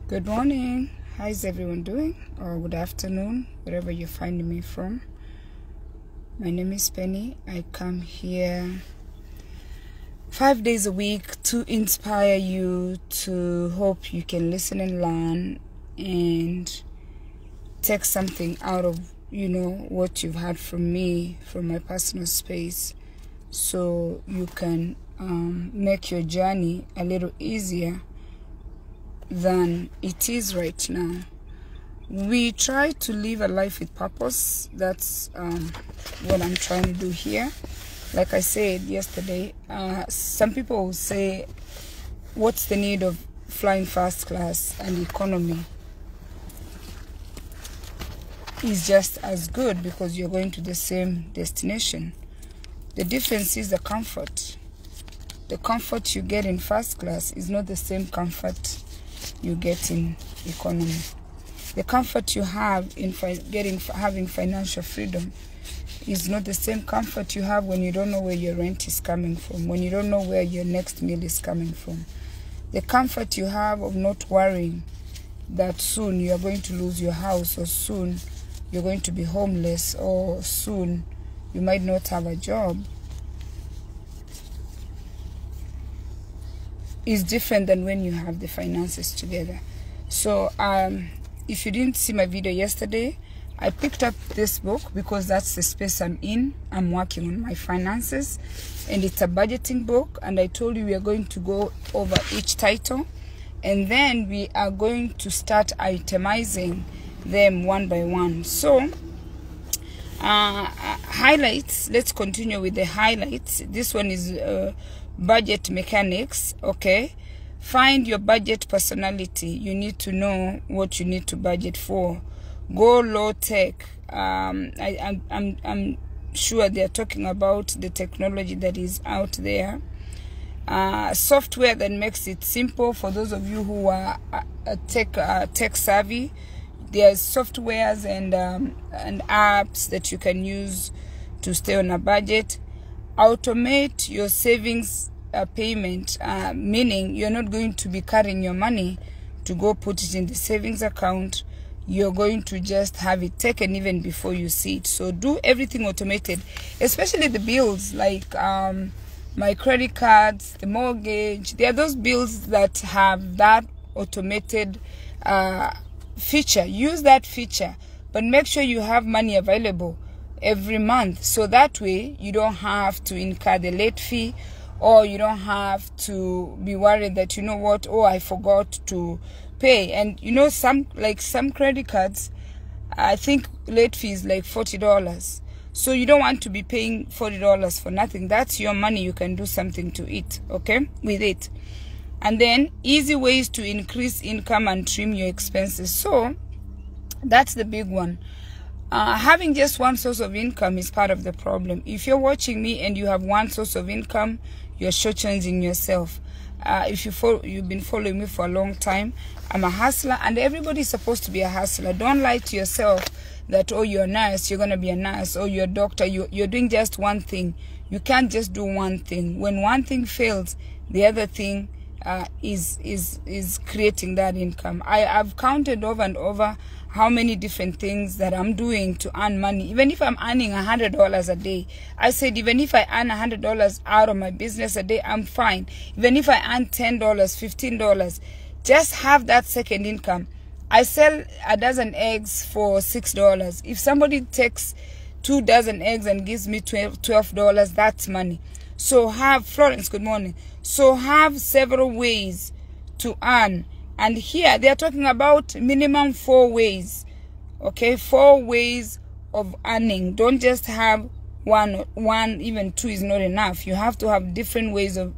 Good morning. How's everyone doing? Or good afternoon, wherever you're finding me from. My name is Penny. I come here 5 days a week to inspire you, to hope you can listen and learn and take something out of, what you've had from me, from my personal space, so you can make your journey a little easier than it is right now. We try to live a life with purpose. That's what I'm trying to do here. Like I said yesterday, some people will say, what's the need of flying first class? And economy is just as good because you're going to the same destination. The difference is the comfort. The comfort you get in first class is not the same comfort you get in economy. The comfort you have in having financial freedom is not the same comfort you have when you don't know where your rent is coming from, when you don't know where your next meal is coming from. The comfort you have of not worrying that soon you are going to lose your house, or soon you're going to be homeless, or soon you might not have a job, is different than when you have the finances together. So if you didn't see my video yesterday, I picked up this book because that's the space I'm in. I'm working on my finances, and it's a budgeting book, and I told you we are going to go over each title, and then we are going to start itemizing them one by one. So highlights, let's continue with the highlights. This one is budget mechanics. Okay, find your budget personality. You need to know what you need to budget for. Go low tech. I'm sure they're talking about the technology that is out there. Software that makes it simple for those of you who are tech savvy. There's softwares and apps that you can use to stay on a budget. Automate your savings payment, meaning you're not going to be carrying your money to go put it in the savings account. You're going to just have it taken even before you see it. So do everything automated, especially the bills like my credit cards, the mortgage. There are those bills that have that automated feature. Use that feature, but make sure you have money available every month, so that way you don't have to incur the late fee, or you don't have to be worried that, I forgot to pay. And some credit cards, I think late fee is like $40. So you don't want to be paying $40 for nothing. That's your money. You can do something to it, okay, with it. And then easy ways to increase income and trim your expenses. So that's the big one. Having just one source of income is part of the problem. If you're watching me and you have one source of income, you're shortchanging yourself. If you've been following me for a long time, I'm a hustler, and everybody's supposed to be a hustler. Don't lie to yourself that, you're a nurse, you're going to be a nurse, or you're a doctor, you're doing just one thing. You can't just do one thing. When one thing fails, the other thing is creating that income. I've counted over and over how many different things that I'm doing to earn money. Even if I'm earning $100 a day, I said, even if I earn $100 out of my business a day, I'm fine. Even if I earn $10, $15, just have that second income. I sell a dozen eggs for $6. If somebody takes 2 dozen eggs and gives me $12, that's money. So Florence, good morning. So have several ways to earn. And here they are talking about minimum 4 ways. Okay, 4 ways of earning. Don't just have one, even 2 is not enough. You have to have different ways of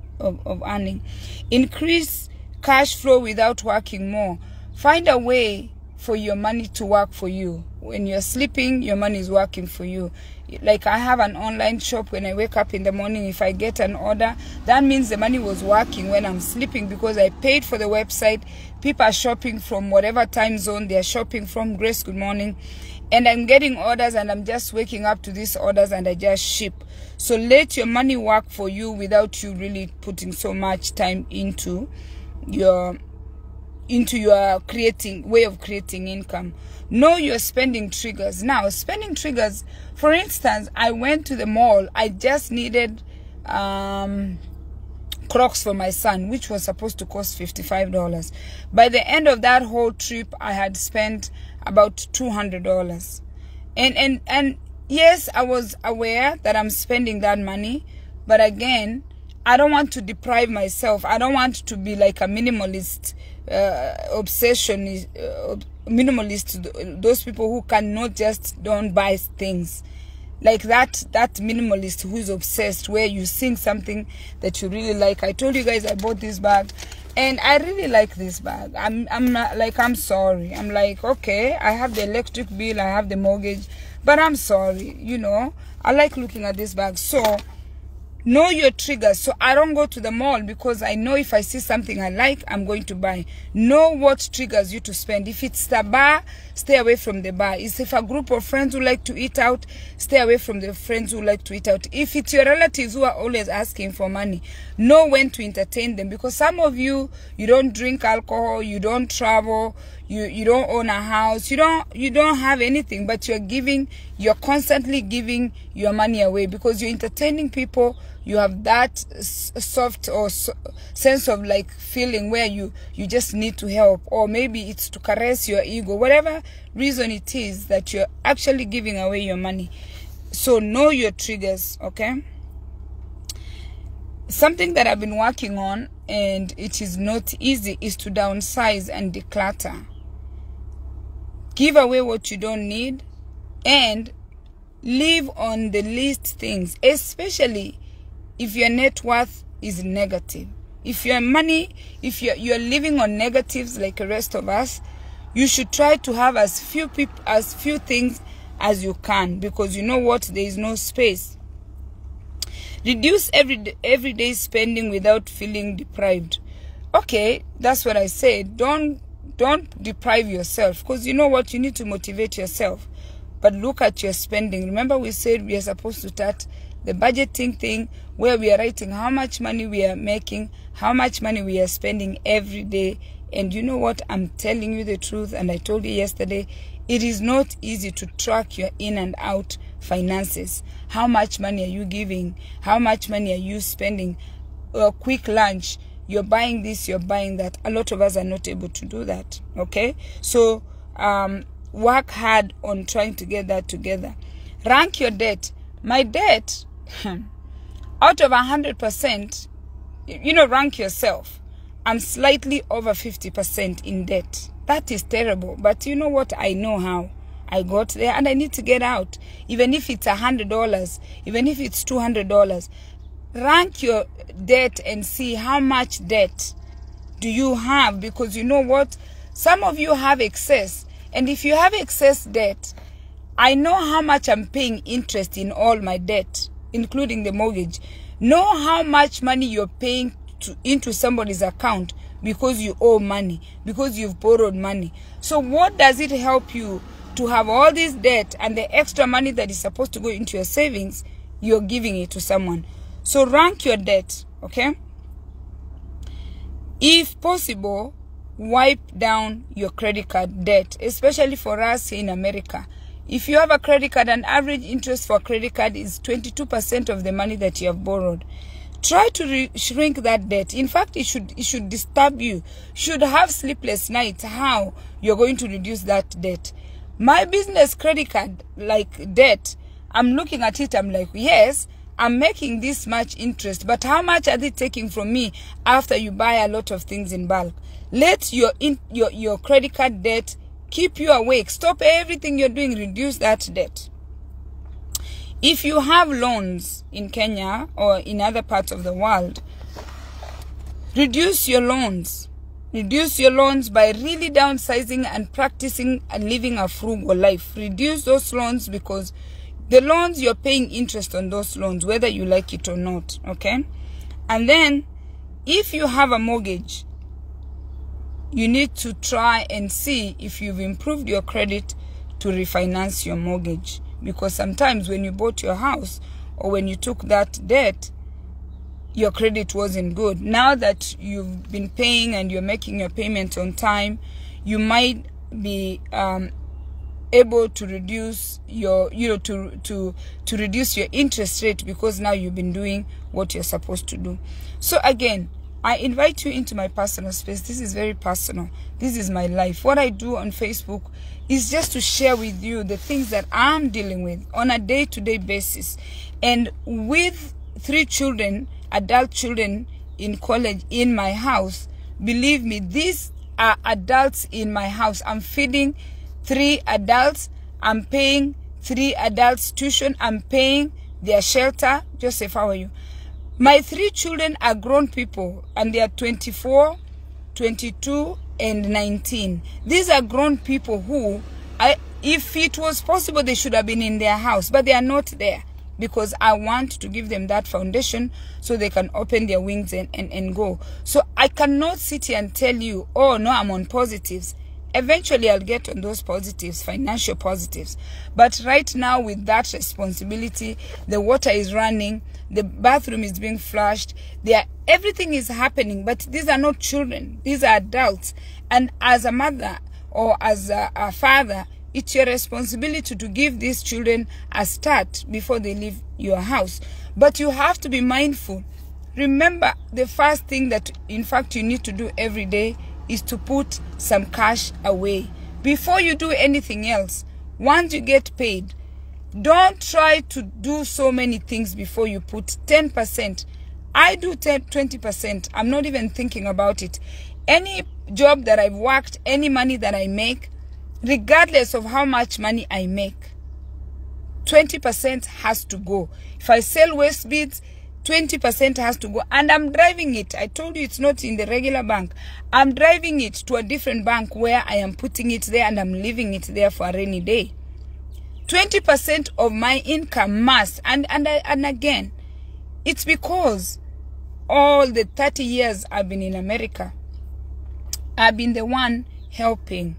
earning. Increase cash flow without working more. Find a way for your money to work for you. When you're sleeping, your money is working for you. Like I have an online shop. When I wake up in the morning, if I get an order, that means the money was working when I'm sleeping, because I paid for the website. People are shopping from whatever time zone they're shopping from. Grace, good morning. And I'm getting orders, and I'm just waking up to these orders, and I just ship. So let your money work for you without you really putting so much time into your into your way of creating income. Know your spending triggers. Now, spending triggers, for instance, I went to the mall. I just needed Crocs for my son, which was supposed to cost $55. By the end of that whole trip, I had spent about $200. And yes, I was aware that I'm spending that money, but again, I don't want to deprive myself. I don't want to be like a minimalist, minimalist, those people who cannot just don't buy things. Like that minimalist who's obsessed, where you sing something that you really like. I told you guys I bought this bag and I really like this bag. I'm sorry. I'm like, okay, I have the electric bill, I have the mortgage, but I'm sorry, you know, I like looking at this bag. So know your triggers. So I don't go to the mall because I know if I see something I like, I'm going to buy. Know what triggers you to spend. If it's the bar, stay away from the bar. If a group of friends who like to eat out, stay away from the friends who like to eat out. If it's your relatives who are always asking for money, know when to entertain them. Because some of you don't drink alcohol, you don't travel, you don't own a house, you don't have anything, but you're constantly giving your money away because you're entertaining people. You have that soft or sense of like feeling where you just need to help, or maybe it's to caress your ego, whatever reason it is that you're actually giving away your money. So know your triggers, okay? Something that I've been working on, and it is not easy, is to downsize and declutter. Give away what you don't need and live on the least things, especially if your net worth is negative. If your money, if you're living on negatives like the rest of us, you should try to have as few things as you can, because you know what, there is no space. Reduce everyday spending without feeling deprived. Okay, that's what I said. Don't deprive yourself, because you know what, you need to motivate yourself. But look at your spending. Remember, we said we are supposed to start the budgeting thing, where we are writing how much money we are making, how much money we are spending every day. And you know what, I'm telling you the truth, and I told you yesterday, it is not easy to track your in and out finances. How much money are you giving? How much money are you spending? A quick lunch, you're buying this, you're buying that. A lot of us are not able to do that, okay? So work hard on trying to get that together. Rank your debt. My debt, out of 100%, you know, rank yourself. I'm slightly over 50% in debt. That is terrible. But you know what? I know how I got there, and I need to get out. Even if it's $100, even if it's $200, rank your debt and see how much debt do you have. Because you know what? Some of you have excess. And if you have excess debt, I know how much I'm paying interest in all my debt, including the mortgage. Know how much money you're paying into somebody's account because you owe money, because you've borrowed money. So what does it help you to have all this debt, and the extra money that is supposed to go into your savings, you're giving it to someone? So rank your debt, okay? If possible, wipe down your credit card debt, especially for us here in America. If you have a credit card, an average interest for a credit card is 22% of the money that you have borrowed. Try to shrink that debt. In fact, it should disturb you. You should have sleepless nights how you're going to reduce that debt. My business credit card, like debt, I'm looking at it, I'm like, yes, I'm making this much interest, but how much are they taking from me after you buy a lot of things in bulk? Let your credit card debt keep you awake. Stop everything you're doing. Reduce that debt. If you have loans in Kenya or in other parts of the world, reduce your loans. Reduce your loans by really downsizing and practicing and living a frugal life. Reduce those loans, because the loans, you're paying interest on those loans, whether you like it or not, okay? And then, if you have a mortgage, you need to try and see if you've improved your credit to refinance your mortgage. Because sometimes when you bought your house or when you took that debt, your credit wasn't good. Now that you've been paying and you're making your payment on time, you might be able to reduce your, to reduce your interest rate, because now you've been doing what you're supposed to do. So again, I invite you into my personal space. This is very personal. This is my life. What I do on Facebook is just to share with you the things that I'm dealing with on a day-to-day basis. And with 3 children, adult children in college in my house, believe me, these are adults in my house. I'm feeding 3 adults. I'm paying 3 adults tuition. I'm paying their shelter. Joseph, how are you? My 3 children are grown people, and they are 24, 22, and 19. These are grown people who, if it was possible, they should have been in their house, but they are not there, because I want to give them that foundation so they can open their wings and go. So I cannot sit here and tell you, oh, no, I'm on positives. Eventually, I'll get on those positives, financial positives. But right now, with that responsibility, the water is running, the bathroom is being flushed, everything is happening. But these are not children. These are adults. And as a mother or as a father, it's your responsibility to give these children a start before they leave your house. But you have to be mindful. Remember, the first thing that, in fact, you need to do every day is to put some cash away before you do anything else. Once you get paid, don't try to do so many things before you put 10%. I do 20%. I'm not even thinking about it. Any job that I've worked, any money that I make, regardless of how much money I make, 20% has to go. If I sell waste beads, 20% has to go. And I'm driving it. I told you it's not in the regular bank. I'm driving it to a different bank where I am putting it there, and I'm leaving it there for a rainy day. 20% of my income must. And again, it's because all the 30 years I've been in America, I've been the one helping.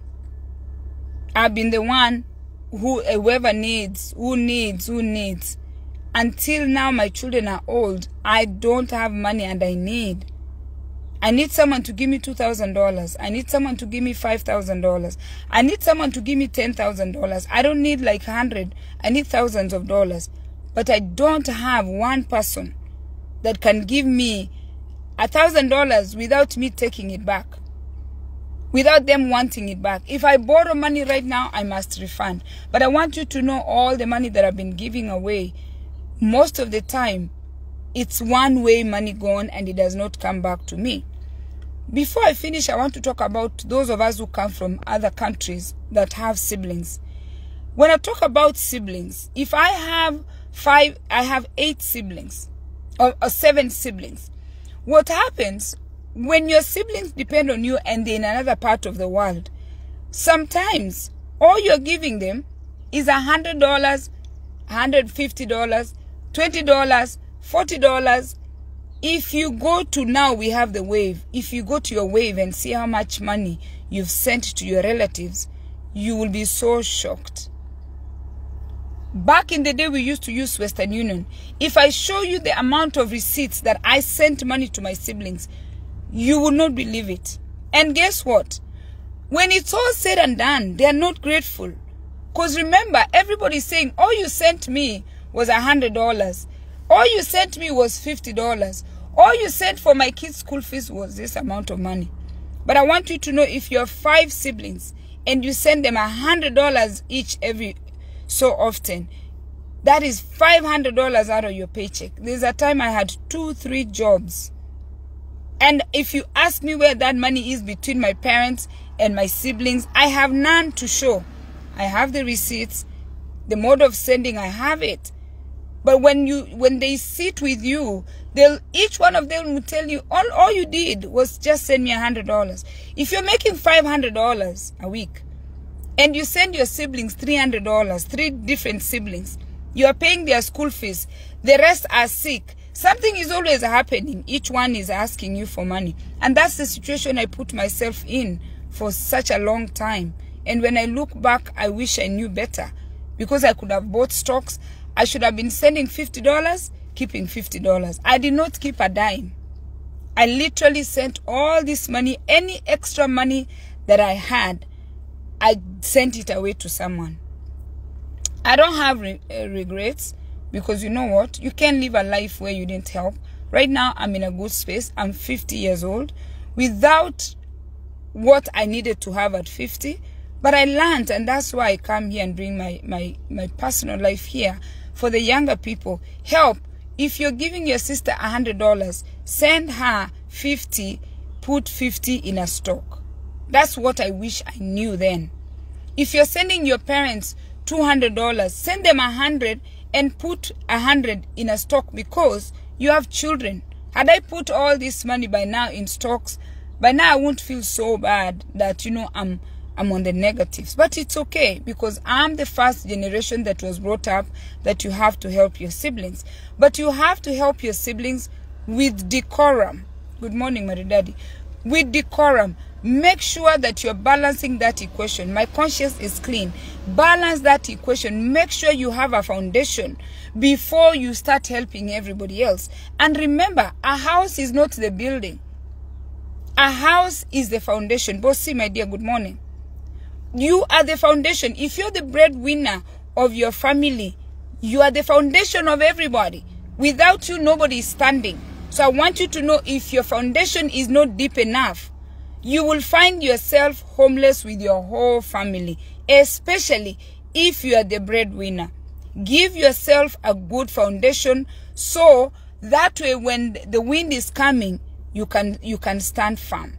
I've been the one whoever needs, who needs. Until now, my children are old. I don't have money, and I need someone to give me $2,000. I need someone to give me $5,000. I need someone to give me $10,000. I don't need like 100. I need thousands of dollars. But I don't have one person that can give me $1,000 without me taking it back, without them wanting it back. If I borrow money right now, I must refund. But I want you to know all the money that I've been giving away, most of the time, it's one-way money gone, and it does not come back to me. Before I finish, I want to talk about those of us who come from other countries that have siblings. When I talk about siblings, if I have 8 siblings or 7 siblings. What happens when your siblings depend on you and they're in another part of the world? Sometimes all you're giving them is $100, $150, $20, $40. If you go to, now we have the Wave. If you go to your Wave and see how much money you've sent to your relatives, you will be so shocked. Back in the day, we used to use Western Union. If I show you the amount of receipts that I sent money to my siblings, you will not believe it. And guess what? When it's all said and done, they are not grateful. Because remember, everybody's saying, all you sent me was $100. All you sent me was $50. All you sent for my kids' school fees was this amount of money. But I want you to know, if you have 5 siblings and you send them $100 each every so often, that is $500 out of your paycheck. There's a time I had 2-3 jobs. And if you ask me where that money is between my parents and my siblings, I have none to show. I have the receipts, the mode of sending, I have it. But when they sit with you, each one of them will tell you, all you did was just send me $100. If you're making $500 a week and you send your siblings $300, 3 different siblings, you are paying their school fees, the rest are sick, something is always happening. Each one is asking you for money. And that's the situation I put myself in for such a long time. And when I look back, I wish I knew better, because I could have bought stocks. I should have been sending $50 keeping $50. I did not keep a dime. I literally sent all this money, any extra money that I had, I sent it away to someone. I don't have regrets, because you know what? You can't live a life where you didn't help. Right now, I'm in a good space. I'm 50 years old without what I needed to have at 50. But I learned, and that's why I come here and bring my personal life here for the younger people. Help. If you're giving your sister $100, send her 50, put 50 in a stock. That's what I wish I knew then. If you're sending your parents $200, send them 100 and put 100 in a stock, because you have children. Had I put all this money by now in stocks, by now I won't feel so bad that, you know, I'm on the negatives. But it's okay, because I'm the first generation that was brought up that you have to help your siblings. But you have to help your siblings with decorum. Good morning, my daddy. With decorum. Make sure that you're balancing that equation. My conscience is clean. Balance that equation. Make sure you have a foundation before you start helping everybody else. And remember, a house is not the building. A house is the foundation. Bossy, my dear, good morning. You are the foundation. If you're the breadwinner of your family, you are the foundation of everybody. Without you, nobody is standing. So I want you to know, if your foundation is not deep enough, you will find yourself homeless with your whole family, especially if you are the breadwinner. Give yourself a good foundation, so that way when the wind is coming, you can stand firm.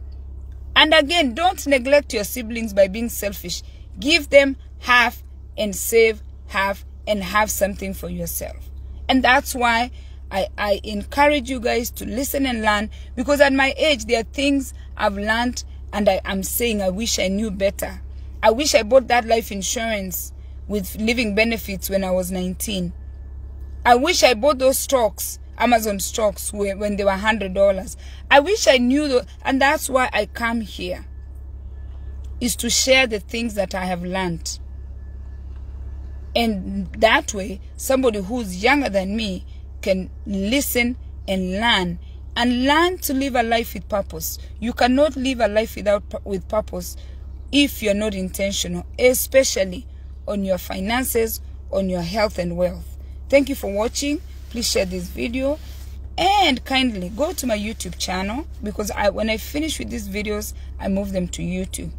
And again, don't neglect your siblings by being selfish. Give them half and save half and have something for yourself. And that's why I encourage you guys to listen and learn, because at my age, there are things I've learned, and I'm saying I wish I knew better. I wish I bought that life insurance with living benefits when I was 19. I wish I bought those stocks, Amazon stocks, when they were $100. I wish I knew, and that's why I come here, is to share the things that I have learned. And that way, somebody who's younger than me can listen and learn to live a life with purpose. You cannot live a life with purpose if you're not intentional, especially on your finances, on your health and wealth. Thank you for watching. Please share this video and kindly go to my YouTube channel, because when I finish with these videos, I move them to YouTube.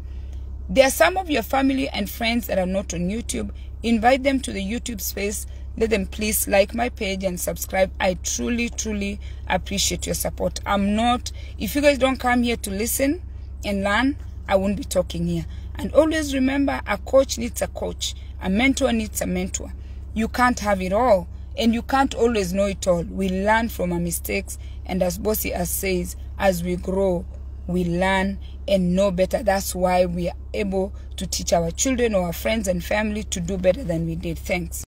There are some of your family and friends that are not on YouTube. Invite them to the YouTube space. Let them please like my page and subscribe. I truly, truly appreciate your support. If you guys don't come here to listen and learn, I won't be talking here. And always remember, a coach needs a coach. A mentor needs a mentor. You can't have it all, and you can't always know it all. We learn from our mistakes, and as Bossy says, as we grow, we learn and know better. That's why we are able to teach our children or our friends and family to do better than we did. Thanks.